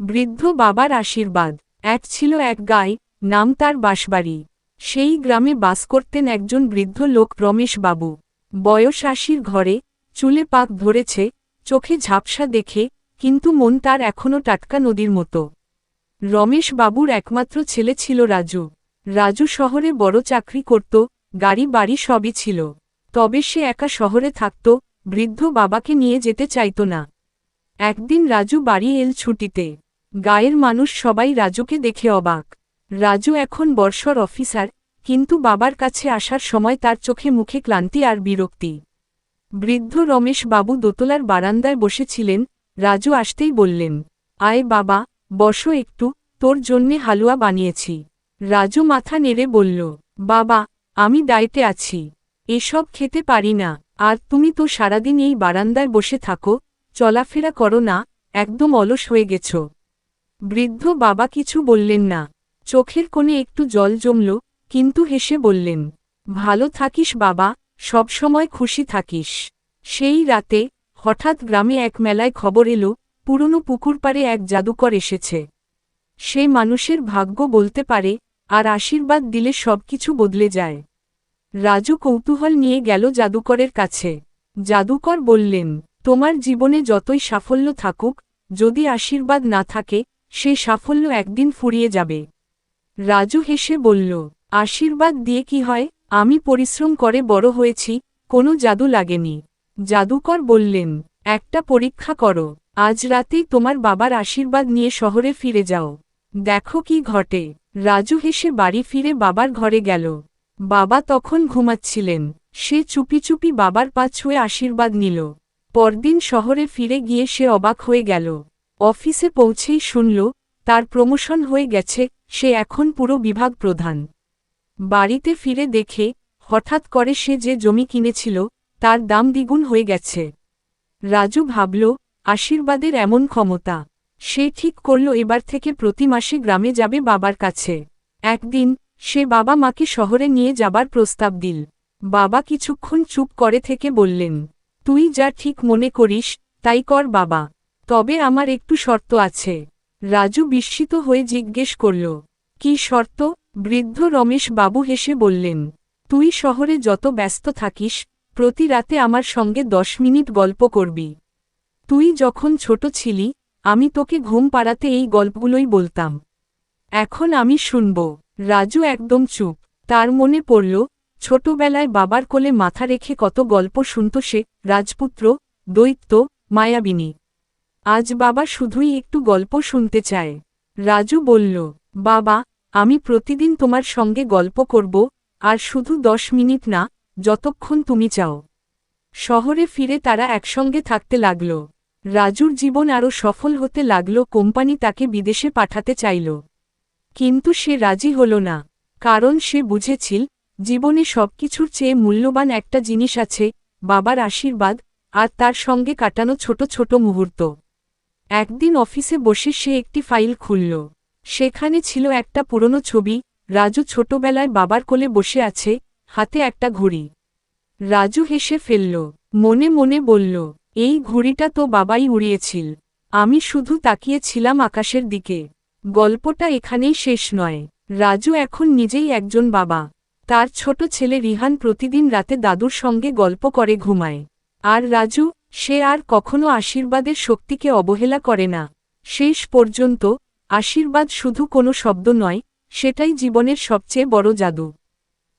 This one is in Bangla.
বৃদ্ধ বাবার আশীর্বাদ। ছিল এক গাঁয়ে, নাম তার বাঁশবাড়ি। সেই গ্রামে বাস করতেন একজন বৃদ্ধ লোক রমেশ বাবু। বয়স ৮০ ঘরে, চুলে পাক ধরেছে, চোখে ঝাপসা দেখে, কিন্তু মন তার এখনও টাটকা নদীর মতো। রমেশ বাবুর একমাত্র ছেলে ছিল রাজু। রাজু শহরে বড় চাকরি করত, গাড়ি বাড়ি সবই ছিল। তবে সে একা শহরে থাকত, বৃদ্ধ বাবাকে নিয়ে যেতে চাইত না। একদিন রাজু বাড়ি এল ছুটিতে। গাঁয়ের মানুষ সবাই রাজুকে দেখে অবাক। রাজু এখন বর্ষর অফিসার, কিন্তু বাবার কাছে আসার সময় তার চোখে মুখে ক্লান্তি আর বিরক্তি। বৃদ্ধ রমেশ বাবু দোতলার বারান্দায় বসেছিলেন, রাজু আসতেই বললেন, আয় বাবা, বসো একটু, তোর জন্যে হালুয়া বানিয়েছি। রাজু মাথা নেড়ে বলল, বাবা, আমি ডায়েটে আছি, এসব খেতে পারি না। আর তুমি তো সারাদিন এই বারান্দায় বসে থাকো, চলাফেরা করো না, একদম অলস হয়ে গেছ। বৃদ্ধ বাবা কিছু বললেন না। চোখের কোণে একটু জল জমল, কিন্তু হেসে বললেন, ভালো থাকিস বাবা, সবসময় খুশি থাকিস। সেই রাতে হঠাৎ গ্রামে এক মেলায় খবর এলো, পুরনো পুকুর পাড়ে এক জাদুকর এসেছে। সে মানুষের ভাগ্য বলতে পারে, আর আশীর্বাদ দিলে সবকিছু বদলে যায়। রাজু কৌতূহল নিয়ে গেল জাদুকরের কাছে। জাদুকর বললেন, তোমার জীবনে যতই সাফল্য থাকুক, যদি আশীর্বাদ না থাকে, সে সাফল্য একদিন ফুরিয়ে যাবে। রাজু হেসে বলল, আশীর্বাদ দিয়ে কি হয়, আমি পরিশ্রম করে বড় হয়েছি, কোনো জাদু লাগেনি। জাদুকর বললেন, একটা পরীক্ষা করো, আজ রাতেই তোমার বাবার আশীর্বাদ নিয়ে শহরে ফিরে যাও, দেখো কি ঘটে। রাজু হেসে বাড়ি ফিরে বাবার ঘরে গেল। বাবা তখন ঘুমাচ্ছিলেন। সে চুপি চুপি বাবার পা ছুঁয়ে আশীর্বাদ নিল। পরদিন শহরে ফিরে গিয়ে সে অবাক হয়ে গেল। অফিসে পৌঁছেই শুনল, তার প্রমোশন হয়ে গেছে, সে এখন পুরো বিভাগ প্রধান। বাড়িতে ফিরে দেখে, হঠাৎ করে সে যে জমি কিনেছিল, তার দাম দ্বিগুণ হয়ে গেছে। রাজু ভাবল, আশীর্বাদের এমন ক্ষমতা। সে ঠিক করল এবার থেকে প্রতি মাসে গ্রামে যাবে বাবার কাছে। একদিন সে বাবা মাকে শহরে নিয়ে যাবার প্রস্তাব দিল। বাবা কিছুক্ষণ চুপ করে থেকে বললেন, তুই যা ঠিক মনে করিস, তাই কর বাবা, তবে আমার একটু শর্ত আছে। রাজু বিস্মিত হয়ে জিজ্ঞেস করল, কি শর্ত? বৃদ্ধ রমেশ বাবু হেসে বললেন, তুই শহরে যত ব্যস্ত থাকিস, প্রতি রাতে আমার সঙ্গে 10 মিনিট গল্প করবি। তুই যখন ছোট ছিলি, আমি তোকে ঘুম পাড়াতে এই গল্পগুলোই বলতাম। এখন আমি শুনব। রাজু একদম চুপ। তার মনে পড়ল, ছোটবেলায় বাবার কোলে মাথা রেখে কত গল্প শুনত সে, রাজপুত্র, দৈত্য, মায়াবিনী। আজ বাবা শুধুই একটু গল্প শুনতে চায়। রাজু বলল, বাবা, আমি প্রতিদিন তোমার সঙ্গে গল্প করব, আর শুধু 10 মিনিট না, যতক্ষণ তুমি চাও। শহরে ফিরে তারা একসঙ্গে থাকতে লাগল। রাজুর জীবন আরও সফল হতে লাগল। কোম্পানি তাকে বিদেশে পাঠাতে চাইল, কিন্তু সে রাজি হল না। কারণ সে বুঝেছিল, জীবনে সবকিছুর চেয়ে মূল্যবান একটা জিনিস আছে, বাবার আশীর্বাদ, আর তার সঙ্গে কাটানো ছোট ছোট মুহূর্ত। একদিন অফিসে বসে সে একটি ফাইল খুলল। সেখানে ছিল একটা পুরনো ছবি। রাজু ছোটবেলায় বাবার কোলে বসে আছে, হাতে একটা ঘড়ি। রাজু হেসে ফেলল, মনে মনে বলল, এই ঘড়িটা তো বাবাই উড়িয়েছিল, আমি শুধু তাকিয়েছিলাম আকাশের দিকে। গল্পটা এখানেই শেষ নয়। রাজু এখন নিজেই একজন বাবা। তার ছোট ছেলে রিহান প্রতিদিন রাতে দাদুর সঙ্গে গল্প করে ঘুমায়। আর রাজু, সে আর কখনো আশীর্বাদের শক্তিকে অবহেলা করে না। শেষ পর্যন্ত আশীর্বাদ শুধু কোনো শব্দ নয়, সেটাই জীবনের সবচেয়ে বড় জাদু।